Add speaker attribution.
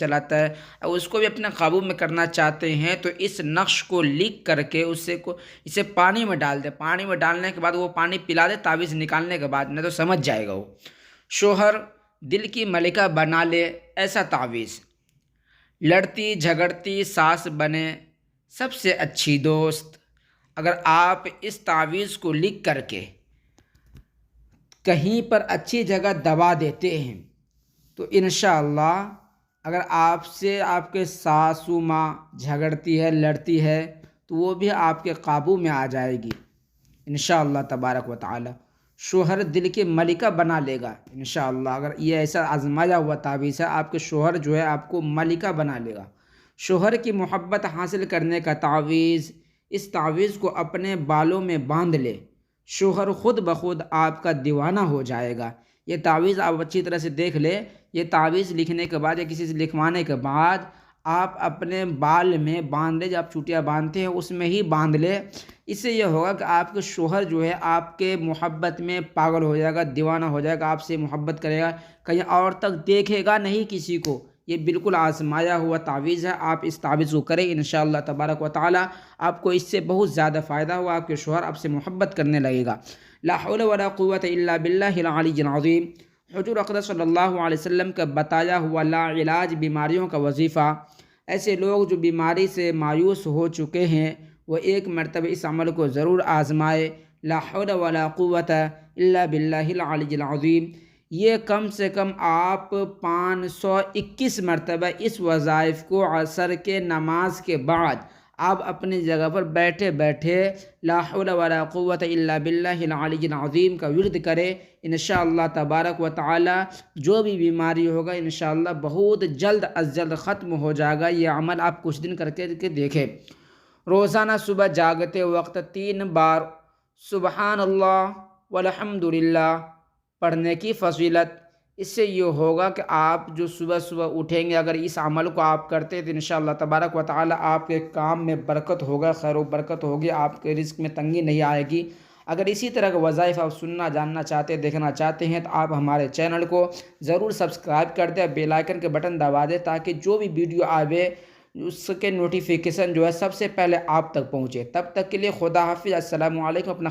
Speaker 1: چلاتا ہے، اور اس کو بھی اپنے قابو میں کرنا چاہتے ہیں تو اس نقش کو لکھ کر کے اسے پانی میں ڈال دے، پانی میں ڈالنے کے بعد وہ پانی پلا دے تعویذ نکالنے کے بعد، نہیں تو سمجھ جائے گا وہ۔ شوہر دل کی ملکہ بنا لے ایسا تعویذ، لڑتی جھگڑتی ساس بنے سب سے اچھی دوست۔ اگر آپ اس تعویذ کو لکھ کر کے کہیں پر اچھی جگہ دبا دیتے ہیں تو انشاءاللہ اگر آپ سے آپ کے ساسو ماں جھگڑتی ہے، لڑتی ہے، تو وہ بھی آپ کے قابو میں آ جائے گی انشاءاللہ تبارک و تعالی۔ شوہر دل کی ملکہ بنا لے گا انشاءاللہ، اگر یہ ایسا آزمایا ہوا تعویذ ہے، آپ کے شوہر جو ہے آپ کو ملکہ بنا لے گا۔ شوہر کی محبت حاصل کرنے کا تعویذ، اس تعویذ کو اپنے بالوں میں باندھ لے، شوہر خود بخود آپ کا دیوانہ ہو جائے گا۔ یہ تعویذ آپ اچھی طرح سے دیکھ لے، یہ تعویذ لکھنے کے بعد یا کسی سے لکھوانے کے بعد آپ اپنے بال میں باندھ لے، جب آپ چوٹیاں باندھتے ہیں اس میں ہی باندھ لے۔ اس سے یہ ہوگا کہ آپ کے شوہر جو ہے آپ کے محبت میں پاگل ہو جائے گا، دیوانہ ہو جائے گا، آپ سے محبت کرے گا، کہیں اور تک دیکھے گا نہیں کسی کو۔ یہ بالکل آزمایا ہوا تعویذ ہے، آپ اس تعویذ کو کریں انشاءاللہ تبارک و تعالی، آپ کو اس سے بہت زیادہ فائدہ ہوا، آپ کے شوہر آپ سے محبت کرنے لگے گا۔ لا حول ولا قوة الا باللہ العلی العظیم۔ حضور اقدس صلی اللہ علیہ وسلم کا بتایا ہوا لا علاج بیماریوں کا وظیفہ، ایسے لوگ جو بیماری سے مایوس ہو چکے ہیں وہ ایک مرتبہ اس عمل کو ضرور آزمائے، لا حول ولا قوة الا باللہ العلی العظیم۔ یہ کم سے کم آپ 521 مرتبہ اس وظائف کو عصر کے نماز کے بعد آپ اپنی جگہ پر بیٹھے بیٹھے لا حول ولا قوة الا باللہ العلی العظیم کا ورد کرے، انشاءاللہ تبارک و تعالی جو بھی بیماری ہوگا انشاءاللہ بہت جلد از جلد ختم ہو جائے گا۔ یہ عمل آپ کچھ دن کر کے دیکھیں۔ روزانہ صبح جاگتے وقت 3 بار سبحان اللہ والحمد للہ پڑھنے کی فضیلت۔ اس سے یہ ہوگا کہ آپ جو صبح صبح اٹھیں گے، اگر اس عمل کو آپ کرتے ہیں تو انشاءاللہ تبارک و تعالی آپ کے کام میں برکت ہوگا، خیر و برکت ہوگی، آپ کے رزق میں تنگی نہیں آئے گی۔ اگر اسی طرح کے وظائف آپ سننا جاننا چاہتے ہیں، دیکھنا چاہتے ہیں تو آپ ہمارے چینل کو ضرور سبسکرائب کر دیں، بیل آئیکن کے بٹن دبا دیں تاکہ جو بھی ویڈیو آوے اس کے نوٹیفیکیشن جو ہے سب سے پہلے آپ تک پہنچے۔ تب تک کے لیے خدا حافظ، السلام علیکم۔ اپنا